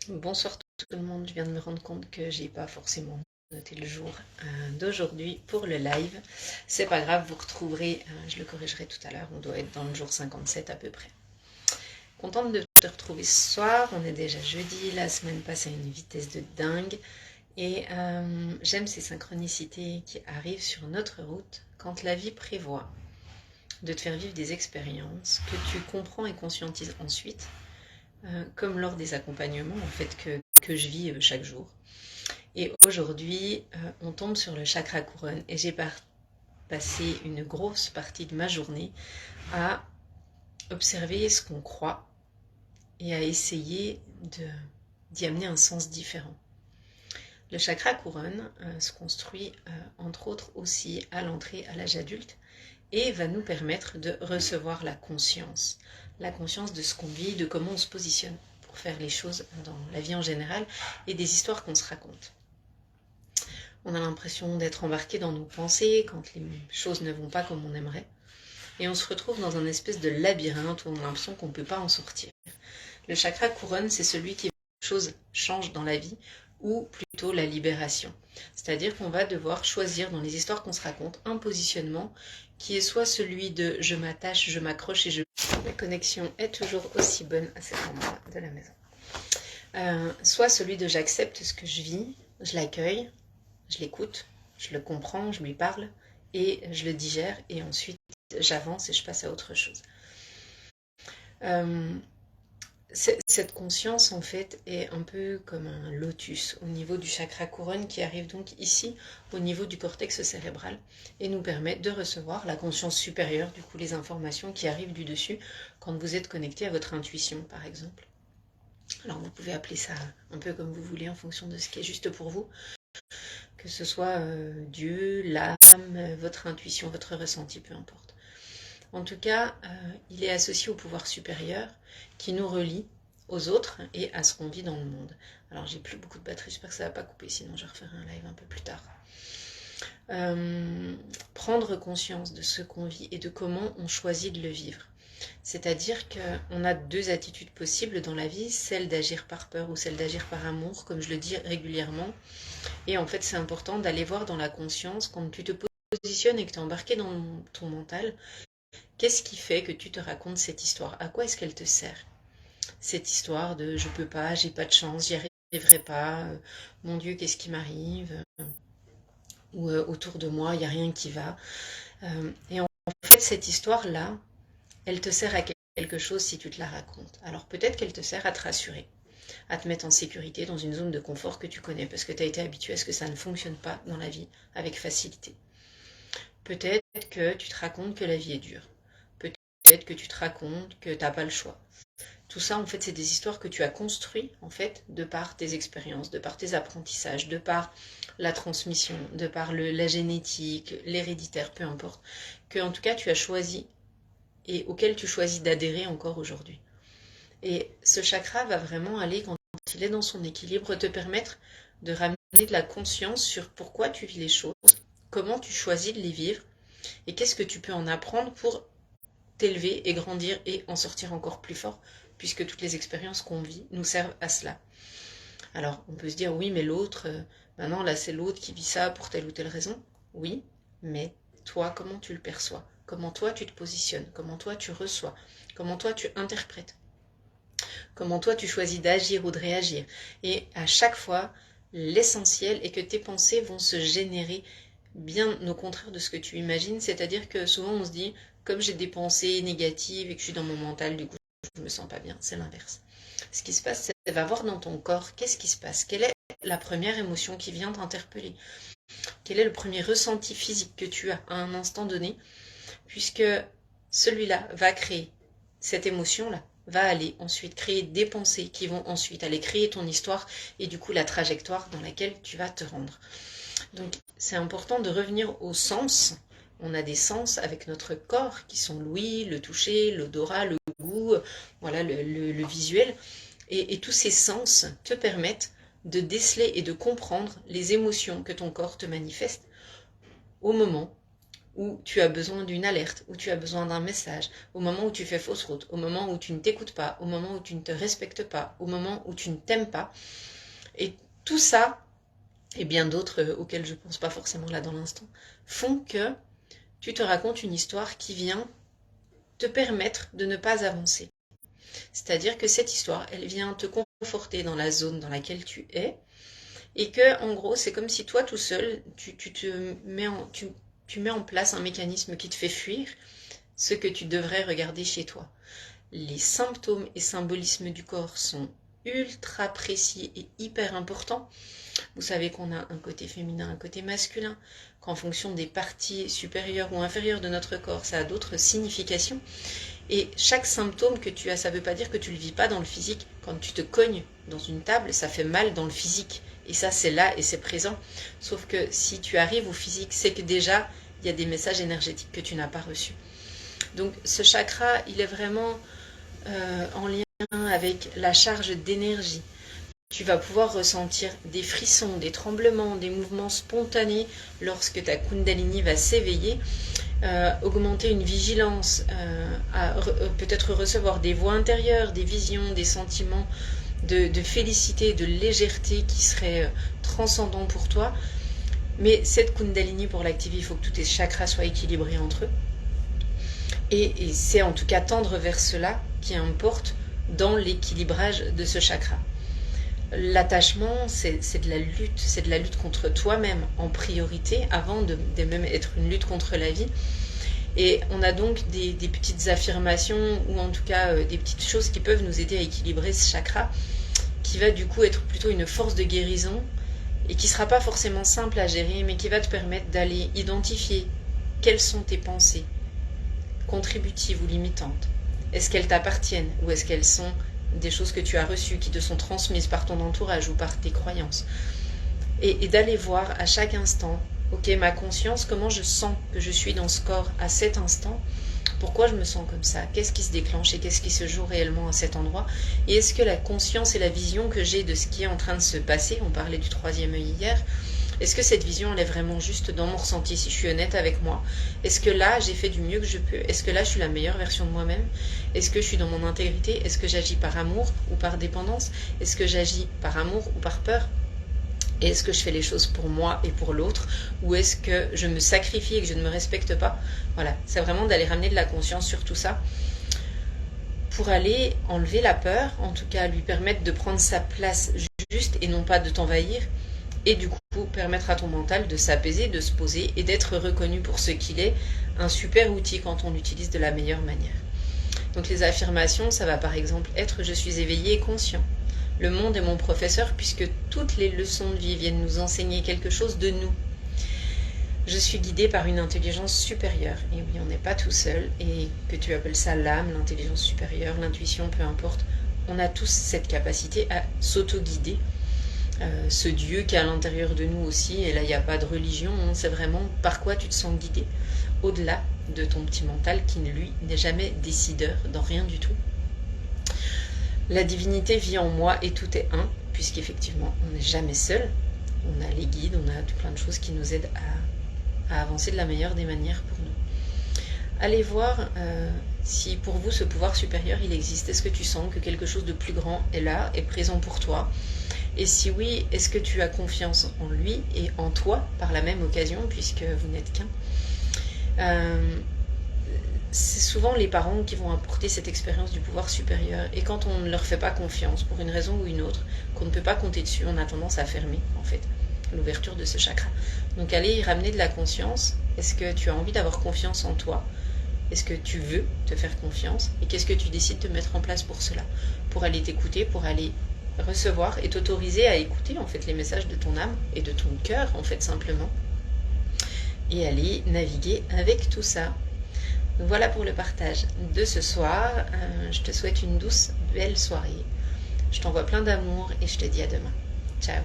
Bonsoir tout le monde, je viens de me rendre compte que j'ai pas forcément noté le jour d'aujourd'hui pour le live. C'est pas grave, vous retrouverez, je le corrigerai tout à l'heure, on doit être dans le jour 57 à peu près. Contente de te retrouver ce soir, on est déjà jeudi, la semaine passe à une vitesse de dingue et j'aime ces synchronicités qui arrivent sur notre route quand la vie prévoit de te faire vivre des expériences que tu comprends et conscientises ensuite, comme lors des accompagnements en fait que je vis chaque jour. Et aujourd'hui, on tombe sur le chakra couronne et j'ai passé une grosse partie de ma journée à observer ce qu'on croit et à essayer d'y amener un sens différent. Le chakra couronne se construit entre autres aussi à l'entrée à l'âge adulte et va nous permettre de recevoir la conscience de ce qu'on vit, de comment on se positionne pour faire les choses dans la vie en général et des histoires qu'on se raconte. On a l'impression d'être embarqué dans nos pensées quand les choses ne vont pas comme on aimerait. Et on se retrouve dans un espèce de labyrinthe où on a l'impression qu'on ne peut pas en sortir. Le chakra couronne, c'est celui qui veut que les choses changent dans la vie, ou plutôt la libération. C'est-à-dire qu'on va devoir choisir dans les histoires qu'on se raconte un positionnement qui est soit celui de je m'attache, je m'accroche et je... La connexion est toujours aussi bonne à cet endroit de la maison. Soit celui de j'accepte ce que je vis, je l'accueille, je l'écoute, je le comprends, je lui parle et je le digère et ensuite j'avance et je passe à autre chose. Cette conscience en fait est un peu comme un lotus au niveau du chakra couronne qui arrive donc ici au niveau du cortex cérébral et nous permet de recevoir la conscience supérieure, du coup les informations qui arrivent du dessus quand vous êtes connecté à votre intuition par exemple. Alors vous pouvez appeler ça un peu comme vous voulez en fonction de ce qui est juste pour vous. Que ce soit Dieu, l'âme, votre intuition, votre ressenti, peu importe. En tout cas, il est associé au pouvoir supérieur qui nous relie aux autres et à ce qu'on vit dans le monde. Alors j'ai plus beaucoup de batterie, j'espère que ça ne va pas couper, sinon je referai un live un peu plus tard. Prendre conscience de ce qu'on vit et de comment on choisit de le vivre. C'est-à-dire qu'on a deux attitudes possibles dans la vie, celle d'agir par peur ou celle d'agir par amour, comme je le dis régulièrement. Et en fait, c'est important d'aller voir dans la conscience, quand tu te positionnes et que tu es embarqué dans ton mental, qu'est-ce qui fait que tu te racontes cette histoire? À quoi est-ce qu'elle te sert? Cette histoire de je peux pas, j'ai pas de chance, j'y arriverai pas, mon Dieu, qu'est-ce qui m'arrive? Ou autour de moi, il n'y a rien qui va. Et en fait, cette histoire-là, elle te sert à quelque chose si tu te la racontes. Alors peut-être qu'elle te sert à te rassurer, à te mettre en sécurité dans une zone de confort que tu connais, parce que tu as été habitué à ce que ça ne fonctionne pas dans la vie avec facilité. Peut-être que tu te racontes que la vie est dure. Peut-être que tu te racontes que tu n'as pas le choix. Tout ça, en fait, c'est des histoires que tu as construites, en fait, de par tes expériences, de par tes apprentissages, de par la transmission, de par la génétique, l'héréditaire, peu importe, que, en tout cas, tu as choisi et auquel tu choisis d'adhérer encore aujourd'hui. Et ce chakra va vraiment aller, quand il est dans son équilibre, te permettre de ramener de la conscience sur pourquoi tu vis les choses, comment tu choisis de les vivre, et qu'est-ce que tu peux en apprendre pour t'élever et grandir et en sortir encore plus fort, puisque toutes les expériences qu'on vit nous servent à cela. Alors, on peut se dire, oui, mais l'autre, maintenant, là, c'est l'autre qui vit ça pour telle ou telle raison. Oui, mais toi, comment tu le perçois? Comment toi, tu te positionnes? Comment toi, tu reçois? Comment toi, tu interprètes? Comment toi, tu choisis d'agir ou de réagir? Et à chaque fois, l'essentiel est que tes pensées vont se générer bien au contraire de ce que tu imagines, c'est-à-dire que souvent on se dit, comme j'ai des pensées négatives et que je suis dans mon mental, du coup je me sens pas bien, c'est l'inverse. Ce qui se passe, c'est va voir dans ton corps, qu'est-ce qui se passe? Quelle est la première émotion qui vient t'interpeller? Quel est le premier ressenti physique que tu as à un instant donné? Puisque celui-là va créer cette émotion-là, va aller ensuite créer des pensées qui vont ensuite aller créer ton histoire et du coup la trajectoire dans laquelle tu vas te rendre. Donc c'est important de revenir aux sens. On a des sens avec notre corps qui sont l'ouïe, le toucher, l'odorat, le goût, voilà, le visuel. Et tous ces sens te permettent de déceler et de comprendre les émotions que ton corps te manifeste au moment où tu as besoin d'une alerte, où tu as besoin d'un message, au moment où tu fais fausse route, au moment où tu ne t'écoutes pas, au moment où tu ne te respectes pas, au moment où tu ne t'aimes pas. Et tout ça, et bien d'autres auxquels je ne pense pas forcément là dans l'instant, font que tu te racontes une histoire qui vient te permettre de ne pas avancer. C'est-à-dire que cette histoire, elle vient te conforter dans la zone dans laquelle tu es, et que, en gros, c'est comme si toi tout seul, tu mets en place un mécanisme qui te fait fuir ce que tu devrais regarder chez toi. Les symptômes et symbolismes du corps sont ultra précis et hyper importants. Vous savez qu'on a un côté féminin, un côté masculin, qu'en fonction des parties supérieures ou inférieures de notre corps, ça a d'autres significations. Et chaque symptôme que tu as, ça ne veut pas dire que tu ne le vis pas dans le physique. Quand tu te cognes dans une table, ça fait mal dans le physique. Et ça, c'est là et c'est présent. Sauf que si tu arrives au physique, c'est que déjà, il y a des messages énergétiques que tu n'as pas reçus. Donc ce chakra, il est vraiment en lien avec la charge d'énergie. Tu vas pouvoir ressentir des frissons, des tremblements, des mouvements spontanés lorsque ta Kundalini va s'éveiller, augmenter une vigilance, peut-être recevoir des voix intérieures, des visions, des sentiments de félicité, de légèreté qui seraient transcendants pour toi. Mais cette Kundalini, pour l'activer, il faut que tous tes chakras soient équilibrés entre eux. Et c'est en tout cas tendre vers cela qui importe dans l'équilibrage de ce chakra. L'attachement, c'est de la lutte contre toi-même en priorité, avant de même être une lutte contre la vie. Et on a donc des petites affirmations, ou en tout cas des petites choses qui peuvent nous aider à équilibrer ce chakra, qui va du coup être plutôt une force de guérison, et qui ne sera pas forcément simple à gérer, mais qui va te permettre d'aller identifier quelles sont tes pensées, contributives ou limitantes. Est-ce qu'elles t'appartiennent, ou est-ce qu'elles sont des choses que tu as reçues, qui te sont transmises par ton entourage ou par tes croyances, et d'aller voir à chaque instant, ok, ma conscience, comment je sens que je suis dans ce corps à cet instant, pourquoi je me sens comme ça, qu'est-ce qui se déclenche et qu'est-ce qui se joue réellement à cet endroit, et est-ce que la conscience et la vision que j'ai de ce qui est en train de se passer, on parlait du troisième œil hier, est-ce que cette vision elle est vraiment juste dans mon ressenti, si je suis honnête avec moi? Est-ce que là j'ai fait du mieux que je peux? Est-ce que là je suis la meilleure version de moi-même? Est-ce que je suis dans mon intégrité? Est-ce que j'agis par amour ou par dépendance? Est-ce que j'agis par amour ou par peur? Et est-ce que je fais les choses pour moi et pour l'autre? Ou est-ce que je me sacrifie et que je ne me respecte pas? Voilà, c'est vraiment d'aller ramener de la conscience sur tout ça, pour aller enlever la peur, en tout cas lui permettre de prendre sa place juste et non pas de t'envahir, et du coup permettre à ton mental de s'apaiser, de se poser et d'être reconnu pour ce qu'il est, un super outil quand on l'utilise de la meilleure manière. Donc les affirmations, ça va par exemple être « je suis éveillé et conscient ». Le monde est mon professeur puisque toutes les leçons de vie viennent nous enseigner quelque chose de nous. Je suis guidée par une intelligence supérieure. Et oui, on n'est pas tout seul. Et que tu appelles ça l'âme, l'intelligence supérieure, l'intuition, peu importe. On a tous cette capacité à s'auto-guider. Ce Dieu qui est à l'intérieur de nous aussi. Et là, il n'y a pas de religion. Hein, c'est vraiment par quoi tu te sens guidé. Au-delà de ton petit mental qui, lui, n'est jamais décideur dans rien du tout. La divinité vit en moi et tout est un, puisqu'effectivement, on n'est jamais seul. On a les guides, on a tout plein de choses qui nous aident à avancer de la meilleure des manières pour nous. Allez voir si pour vous ce pouvoir supérieur il existe. Est-ce que tu sens que quelque chose de plus grand est là, est présent pour toi? Et si oui, est-ce que tu as confiance en lui et en toi par la même occasion, puisque vous n'êtes qu'un? C'est souvent les parents qui vont apporter cette expérience du pouvoir supérieur. Et quand on ne leur fait pas confiance, pour une raison ou une autre, qu'on ne peut pas compter dessus, on a tendance à fermer, en fait, l'ouverture de ce chakra. Donc allez y ramener de la conscience. Est-ce que tu as envie d'avoir confiance en toi? Est-ce que tu veux te faire confiance? Et qu'est-ce que tu décides de mettre en place pour cela? Pour aller t'écouter, pour aller recevoir et t'autoriser à écouter, en fait, les messages de ton âme et de ton cœur, en fait, simplement. Et aller naviguer avec tout ça. Donc voilà pour le partage de ce soir. Je te souhaite une douce, belle soirée. Je t'envoie plein d'amour et je te dis à demain. Ciao.